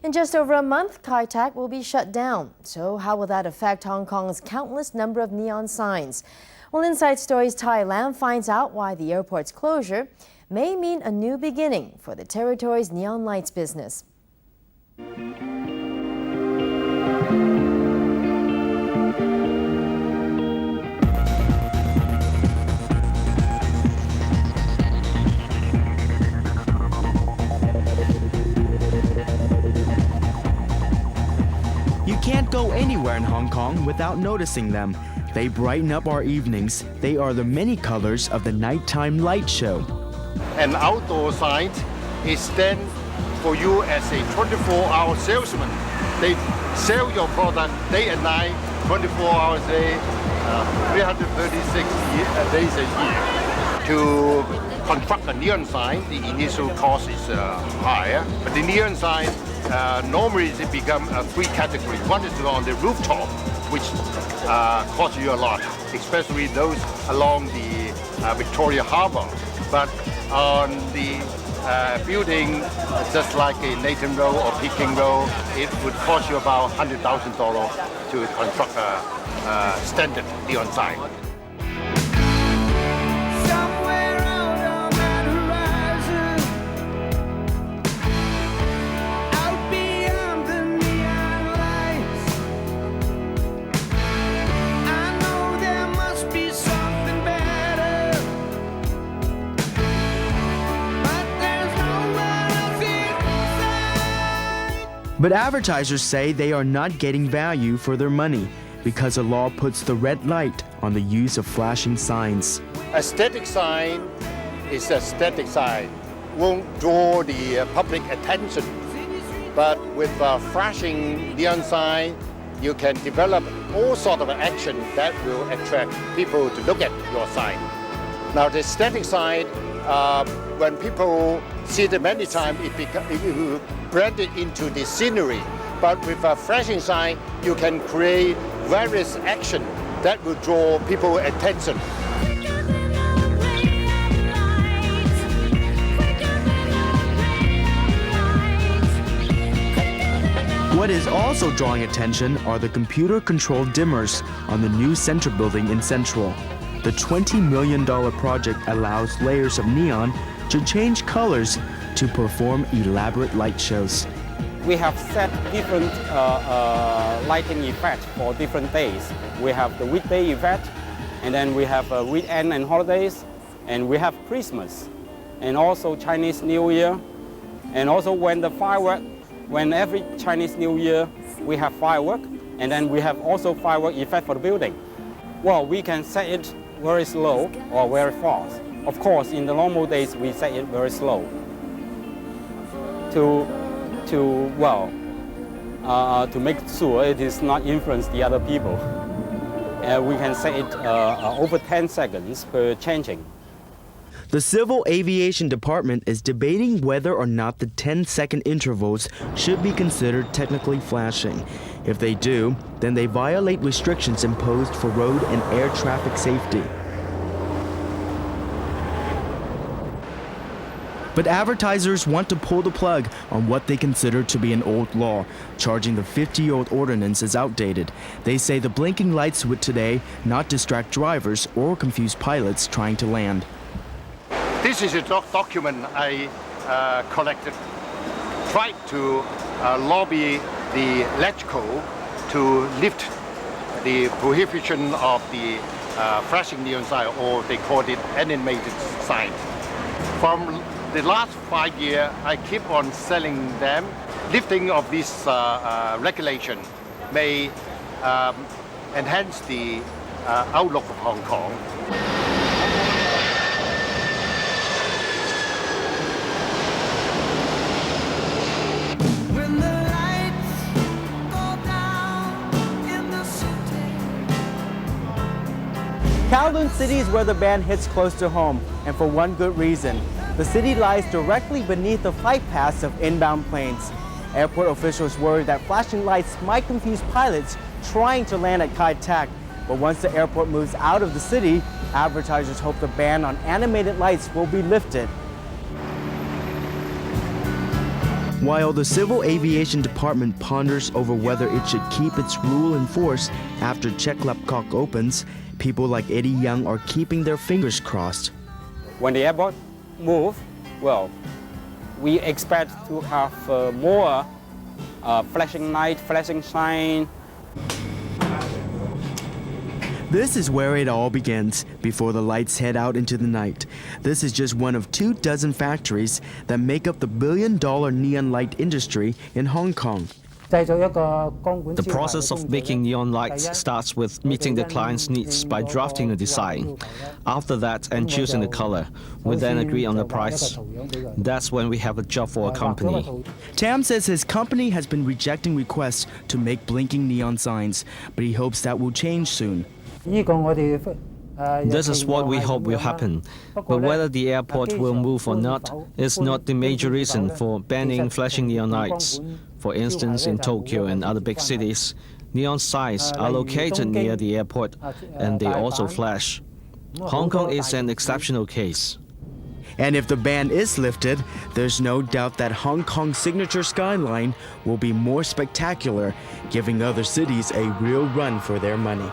In just over a month, Kai Tak will be shut down. So how will that affect Hong Kong's countless number of neon signs? Well, Inside Story's Tai Lam finds out why the airport's closure may mean a new beginning for the territory's neon lights business. You can't go anywhere in Hong Kong without noticing them. They brighten up our evenings. They are the many colors of the nighttime light show. An outdoor sign is then for you as a 24-hour salesman. They sell your product day and night, 24 hours a day, 336 days a year. To construct a neon sign, the initial cost is higher, but the neon sign normally it become three categories. One is on the rooftop, which costs you a lot, especially those along the Victoria Harbour. But on the building, just like a Nathan Road or Peking Road, it would cost you about $100,000 to construct a standard neon sign. But advertisers say they are not getting value for their money because the law puts the red light on the use of flashing signs. A static sign is a static sign, won't draw the public attention. But with a flashing neon sign, you can develop all sorts of action that will attract people to look at your sign. Now the static sign, when people see it many times, it will blend it into the scenery. But with a flashing sign, you can create various action that will draw people's attention. What is also drawing attention are the computer-controlled dimmers on the new Centre building in Central. The $20 million project allows layers of neon to change colors to perform elaborate light shows. We have set different lighting effects for different days. We have the weekday effect, and then we have weekend and holidays, and we have Christmas, and also Chinese New Year, and also when every Chinese New Year we have firework, and then we have also firework effect for the building. Well, we can set it very slow or very fast. Of course, in the normal days we set it very slow to make sure it is not influence the other people. We can set it over 10 seconds per changing. The Civil Aviation Department is debating whether or not the 10-second intervals should be considered technically flashing. If they do, then they violate restrictions imposed for road and air traffic safety. But advertisers want to pull the plug on what they consider to be an old law, charging the 50-year-old ordinance as outdated. They say the blinking lights would today not distract drivers or confuse pilots trying to land. This is a document I collected, tried to lobby the electrical to lift the prohibition of the flashing neon sign, or they call it animated sign. From the last 5 years, I keep on selling them. Lifting of this regulation may enhance the outlook of Hong Kong. Kowloon City is where the ban hits close to home, and for one good reason. The city lies directly beneath the flight paths of inbound planes. Airport officials worry that flashing lights might confuse pilots trying to land at Kai Tak. But once the airport moves out of the city, advertisers hope the ban on animated lights will be lifted. While the Civil Aviation Department ponders over whether it should keep its rule in force after Cheklapkok opens, people like YEUNG are keeping their fingers crossed. When the airport move, well, we expect to have more flashing light, flashing sign. This is where it all begins, before the lights head out into the night. This is just one of 24 factories that make up the billion-dollar neon light industry in Hong Kong. The process of making neon lights starts with meeting the client's needs by drafting a design. After that, and choosing the color, we then agree on the price. That's when we have a job for a company. Tam says his company has been rejecting requests to make blinking neon signs, but he hopes that will change soon. This is what we hope will happen. But whether the airport will move or not is not the major reason for banning flashing neon lights. For instance, in Tokyo and other big cities, neon signs are located near the airport and they also flash. Hong Kong is an exceptional case. And if the ban is lifted, there's no doubt that Hong Kong's signature skyline will be more spectacular, giving other cities a real run for their money.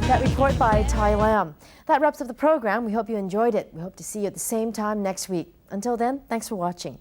That report by Tai Lam. That wraps up the program. We hope you enjoyed it. We hope to see you at the same time next week. Until then, thanks for watching.